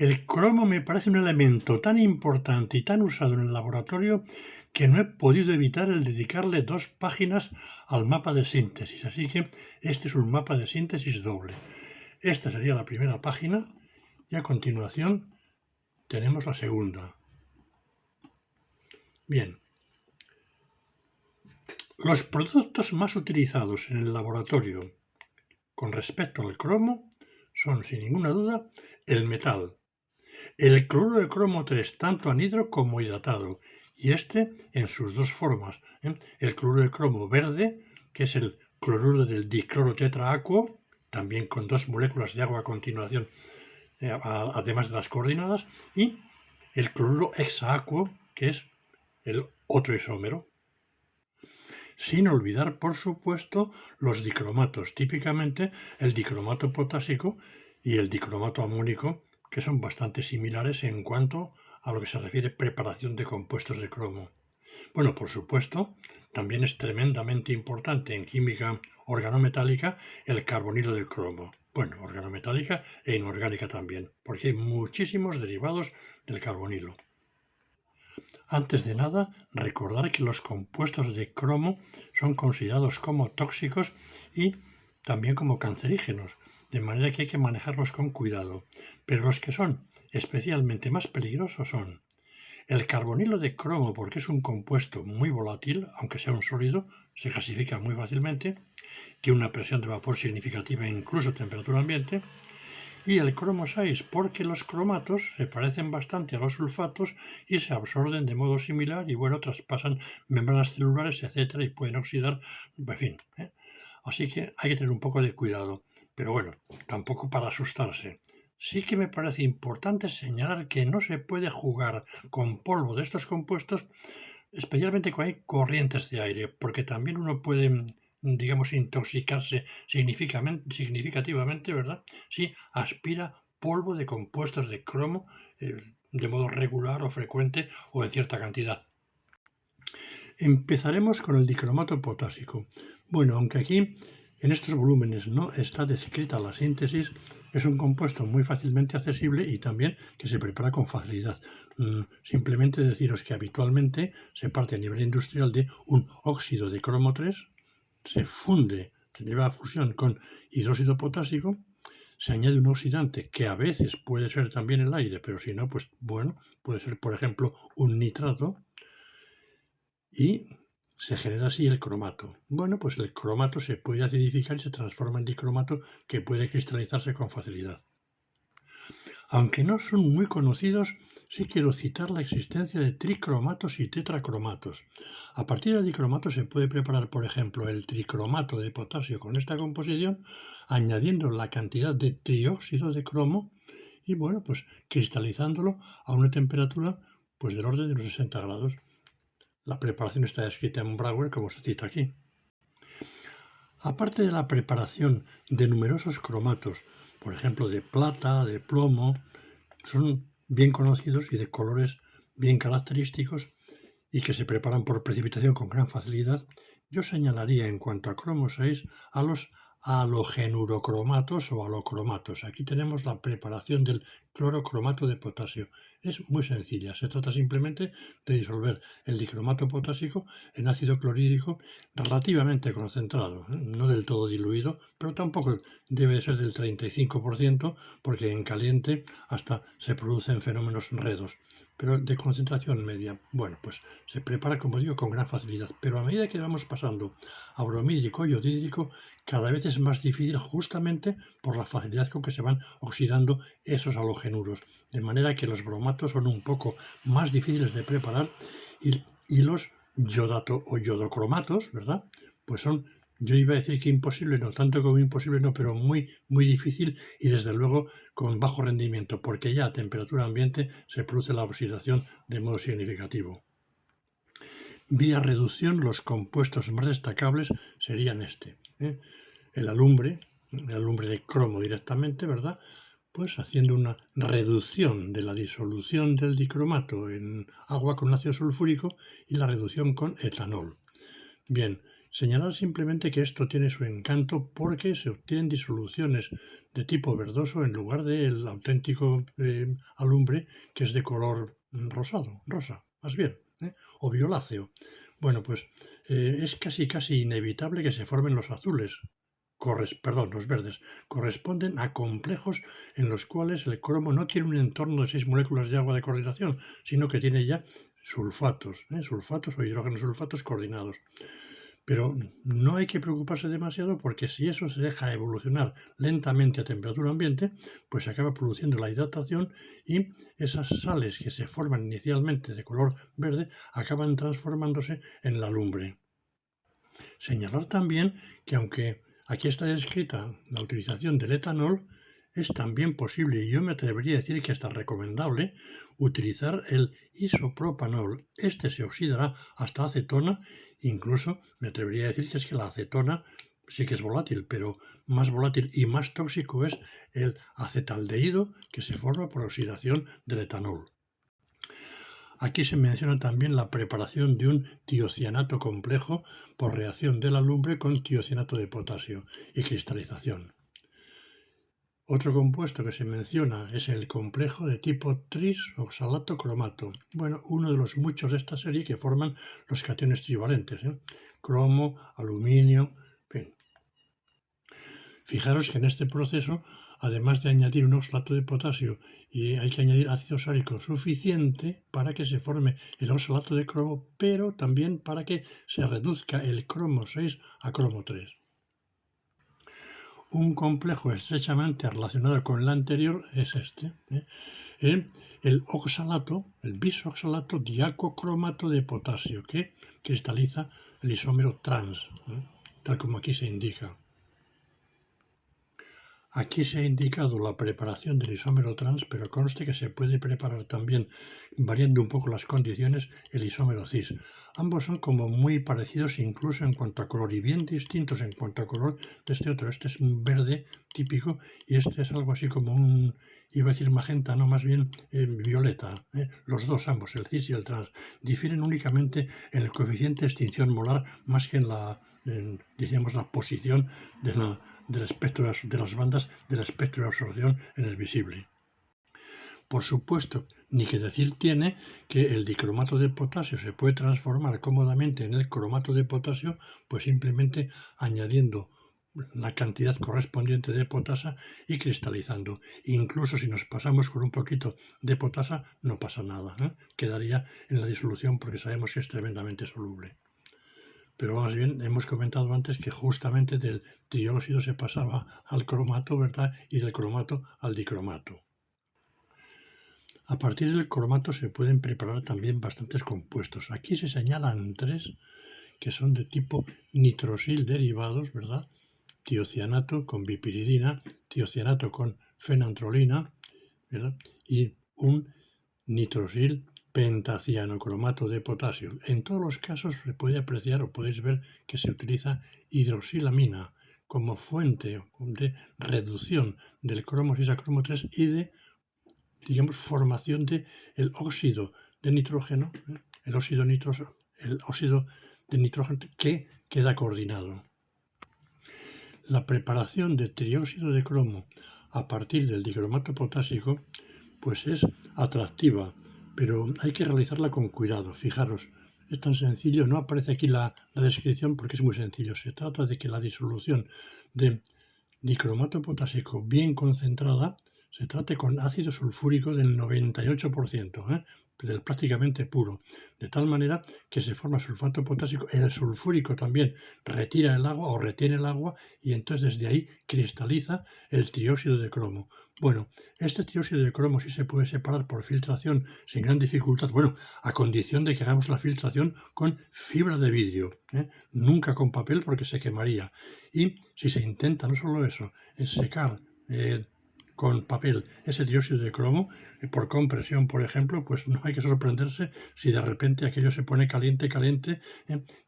El cromo me parece un elemento tan importante y tan usado en el laboratorio que no he podido evitar el dedicarle 2 páginas al mapa de síntesis, así que este es un mapa de síntesis doble. Esta sería la primera página y a continuación tenemos la segunda. Bien. Los productos más utilizados en el laboratorio con respecto al cromo son, sin ninguna duda, el metal, el cloruro de cromo 3, tanto anhidro como hidratado, y este en sus dos formas, el cloruro de cromo verde, que es el cloruro del dicloro tetraacuo, también con 2 moléculas de agua a continuación, además de las coordinadas, y el cloruro hexaacuo, que es el otro isómero. Sin olvidar, por supuesto, los dicromatos, típicamente el dicromato potásico y el dicromato amónico, que son bastante similares en cuanto a lo que se refiere a preparación de compuestos de cromo. Bueno, por supuesto, también es tremendamente importante en química organometálica el carbonilo de cromo. Bueno, organometálica e inorgánica también, porque hay muchísimos derivados del carbonilo. Antes de nada, recordar que los compuestos de cromo son considerados como tóxicos y también como cancerígenos, de manera que hay que manejarlos con cuidado. Pero los que son especialmente más peligrosos son el carbonilo de cromo, porque es un compuesto muy volátil, aunque sea un sólido, se gasifica muy fácilmente, tiene una presión de vapor significativa incluso a temperatura ambiente, y el cromo 6 porque los cromatos se parecen bastante a los sulfatos y se absorben de modo similar y bueno, traspasan membranas celulares, etcétera, y pueden oxidar, en fin. Así que hay que tener un poco de cuidado, pero bueno, tampoco para asustarse. Sí que me parece importante señalar que no se puede jugar con polvo de estos compuestos, especialmente cuando hay corrientes de aire, porque también uno puede, digamos, intoxicarse significativamente, ¿verdad? Si aspira polvo de compuestos de cromo de modo regular o frecuente o en cierta cantidad. Empezaremos con el dicromato potásico. Bueno, aunque aquí en estos volúmenes no está descrita la síntesis, es un compuesto muy fácilmente accesible y también que se prepara con facilidad. Simplemente deciros que habitualmente se parte a nivel industrial de un óxido de cromo 3, se funde, se lleva a fusión con hidróxido potásico, se añade un oxidante que a veces puede ser también el aire, pero si no, pues bueno, puede ser por ejemplo un nitrato, y se genera así el cromato. Bueno, pues el cromato se puede acidificar y se transforma en dicromato que puede cristalizarse con facilidad. Aunque no son muy conocidos, sí quiero citar la existencia de tricromatos y tetracromatos. A partir del dicromato se puede preparar, por ejemplo, el tricromato de potasio con esta composición, añadiendo la cantidad de trióxido de cromo y, bueno, pues cristalizándolo a una temperatura pues del orden de los 60 grados. La preparación está escrita en Brauer, como se cita aquí. Aparte de la preparación de numerosos cromatos, por ejemplo de plata, de plomo, son bien conocidos y de colores bien característicos y que se preparan por precipitación con gran facilidad, yo señalaría en cuanto a cromo 6 a los halogenurocromatos o halocromatos. Aquí tenemos la preparación del clorocromato de potasio. Es muy sencilla, se trata simplemente de disolver el dicromato potásico en ácido clorhídrico relativamente concentrado, no del todo diluido, pero tampoco debe ser del 35% porque en caliente hasta se producen fenómenos redos, pero de concentración media. Bueno, pues se prepara, como digo, con gran facilidad, pero a medida que vamos pasando a bromídrico y odídrico, cada vez es más difícil justamente por la facilidad con que se van oxidando esos halogenuros, de manera que los bromatos son un poco más difíciles de preparar y los yodato o yodocromatos, ¿verdad? Pues son, yo iba a decir que imposible, no tanto como imposible, no, pero muy, muy difícil y desde luego con bajo rendimiento, porque ya a temperatura ambiente se produce la oxidación de modo significativo. Vía reducción, los compuestos más destacables serían el alumbre de cromo directamente, ¿verdad? Pues haciendo una reducción de la disolución del dicromato en agua con ácido sulfúrico y la reducción con etanol. Bien, Señalar simplemente que esto tiene su encanto porque se obtienen disoluciones de tipo verdoso en lugar del auténtico alumbre que es de color rosado, rosa, más bien, o violáceo. Bueno, pues es casi inevitable que se formen los azules. Los verdes, corresponden a complejos en los cuales el cromo no tiene un entorno de 6 moléculas de agua de coordinación, sino que tiene ya sulfatos o hidrógenos sulfatos coordinados. Pero no hay que preocuparse demasiado porque si eso se deja evolucionar lentamente a temperatura ambiente, pues se acaba produciendo la hidratación y esas sales que se forman inicialmente de color verde acaban transformándose en la lumbre. Señalar también que aunque aquí está descrita la utilización del etanol, es también posible, y yo me atrevería a decir que hasta recomendable, utilizar el isopropanol. Este se oxidará hasta acetona, incluso me atrevería a decir que es que la acetona sí que es volátil, pero más volátil y más tóxico es el acetaldehído que se forma por oxidación del etanol. Aquí se menciona también la preparación de un tiocianato complejo por reacción de la lumbre con tiocianato de potasio y cristalización. Otro compuesto que se menciona es el complejo de tipo tris-oxalato cromato. Bueno, uno de los muchos de esta serie que forman los cationes trivalentes, cromo, aluminio, en fin. Fijaros que en este proceso, además de añadir un oxalato de potasio, y hay que añadir ácido sálico suficiente para que se forme el oxalato de cromo, pero también para que se reduzca el cromo 6 a cromo 3. Un complejo estrechamente relacionado con el anterior es este, el oxalato, el bisoxalato diacocromato de potasio, que cristaliza el isómero trans, tal como aquí se indica. Aquí se ha indicado la preparación del isómero trans, pero conste que se puede preparar también, variando un poco las condiciones, el isómero cis. Ambos son como muy parecidos incluso en cuanto a color y bien distintos en cuanto a color de este otro. Este es un verde típico y este es algo así como un, iba a decir magenta, no, más bien violeta. Los dos, ambos, el cis y el trans, difieren únicamente en el coeficiente de extinción molar más que en la posición del espectro de las bandas del espectro de absorción en el visible. Por supuesto, ni que decir tiene que el dicromato de potasio se puede transformar cómodamente en el cromato de potasio, pues simplemente añadiendo la cantidad correspondiente de potasa y cristalizando. Incluso si nos pasamos con un poquito de potasa, no pasa nada, quedaría en la disolución porque sabemos que es tremendamente soluble. Pero más bien, hemos comentado antes que justamente del trióxido se pasaba al cromato, ¿verdad? Y del cromato al dicromato. A partir del cromato se pueden preparar también bastantes compuestos. Aquí se señalan 3 que son de tipo nitrosil derivados, ¿verdad? Tiocianato con bipiridina, tiocianato con fenantrolina, ¿verdad? Y un nitrosil pentacianocromato de potasio. En todos los casos se puede apreciar o podéis ver que se utiliza hidroxilamina como fuente de reducción del cromo 6 a cromo 3 y de, formación del óxido de nitrógeno, el óxido de nitrógeno que queda coordinado. La preparación de trióxido de cromo a partir del dicromato potásico pues es atractiva, pero hay que realizarla con cuidado. Fijaros, es tan sencillo, no aparece aquí la descripción porque es muy sencillo. Se trata de que la disolución de dicromato potásico bien concentrada se trate con ácido sulfúrico del 98%, del prácticamente puro, de tal manera que se forma sulfato potásico. El sulfúrico también retira el agua o retiene el agua y entonces desde ahí cristaliza el trióxido de cromo. Bueno, este trióxido de cromo sí se puede separar por filtración sin gran dificultad, bueno, a condición de que hagamos la filtración con fibra de vidrio, nunca con papel porque se quemaría. Y si se intenta no solo eso, es secar con papel ese dióxido de cromo, por compresión, por ejemplo, pues no hay que sorprenderse si de repente aquello se pone caliente,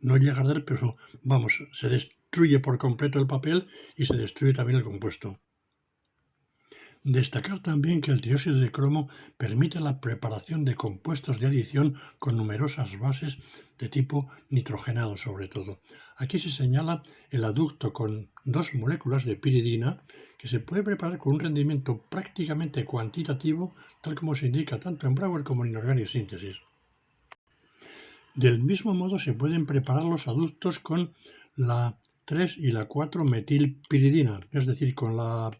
no llega a arder, pero vamos, se destruye por completo el papel y se destruye también el compuesto. Destacar también que el trióxido de cromo permite la preparación de compuestos de adición con numerosas bases de tipo nitrogenado sobre todo. Aquí se señala el aducto con 2 moléculas de piridina que se puede preparar con un rendimiento prácticamente cuantitativo, tal como se indica tanto en Brouwer como en Inorganic Synthesis. Del mismo modo se pueden preparar los aductos con la 3 y la 4-metilpiridina, es decir, con la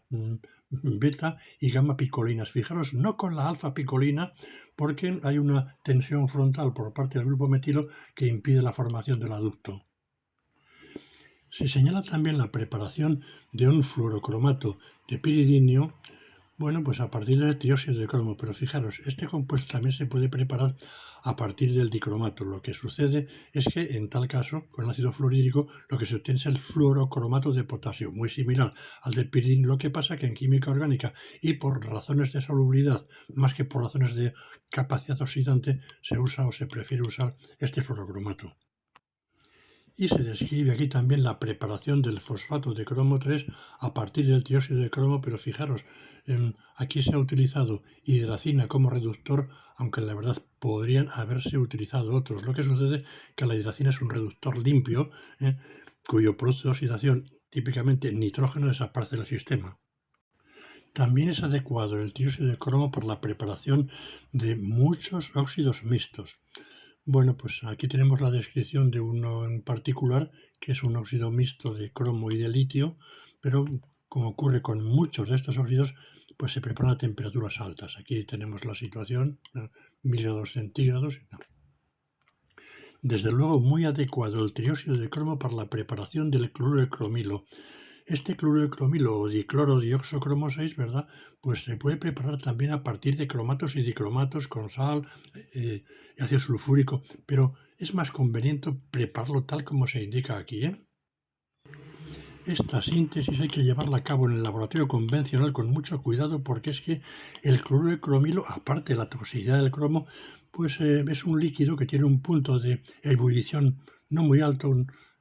beta y gamma picolinas. Fijaros, no con la alfa picolina, porque hay una tensión frontal por parte del grupo metilo que impide la formación del aducto. Se señala también la preparación de un fluorocromato de piridinio, bueno, pues a partir del trióxido de cromo, pero fijaros, este compuesto también se puede preparar a partir del dicromato. Lo que sucede es que en tal caso, con ácido fluorhídrico, lo que se obtiene es el fluorocromato de potasio, muy similar al del piridín. Lo que pasa que en química orgánica y por razones de solubilidad, más que por razones de capacidad oxidante, se usa o se prefiere usar este fluorocromato. Y se describe aquí también la preparación del fosfato de cromo 3 a partir del trióxido de cromo, pero fijaros, aquí se ha utilizado hidracina como reductor, aunque la verdad podrían haberse utilizado otros. Lo que sucede es que la hidracina es un reductor limpio, cuyo proceso de oxidación, típicamente nitrógeno, desaparece del sistema. También es adecuado el trióxido de cromo para la preparación de muchos óxidos mixtos. Bueno, pues aquí tenemos la descripción de uno en particular, que es un óxido mixto de cromo y de litio, pero como ocurre con muchos de estos óxidos, pues se preparan a temperaturas altas. Aquí tenemos la situación, 1000 grados centígrados. Desde luego, muy adecuado el trióxido de cromo para la preparación del cloruro de cromilo. Este cloruro de cromilo o dicloro dioxocromo 6, ¿verdad? Pues se puede preparar también a partir de cromatos y dicromatos con sal y ácido sulfúrico, pero es más conveniente prepararlo tal como se indica aquí, ¿eh? Esta síntesis hay que llevarla a cabo en el laboratorio convencional con mucho cuidado porque es que el cloruro de cromilo, aparte de la toxicidad del cromo, pues es un líquido que tiene un punto de ebullición no muy alto,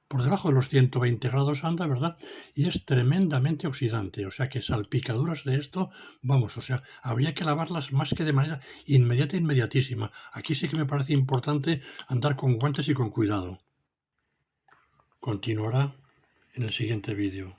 por debajo de los 120 grados anda, ¿verdad? Y es tremendamente oxidante, o sea que salpicaduras de esto, vamos, o sea, habría que lavarlas más que de manera inmediata, inmediatísima. Aquí sí que me parece importante andar con guantes y con cuidado. Continuará en el siguiente vídeo.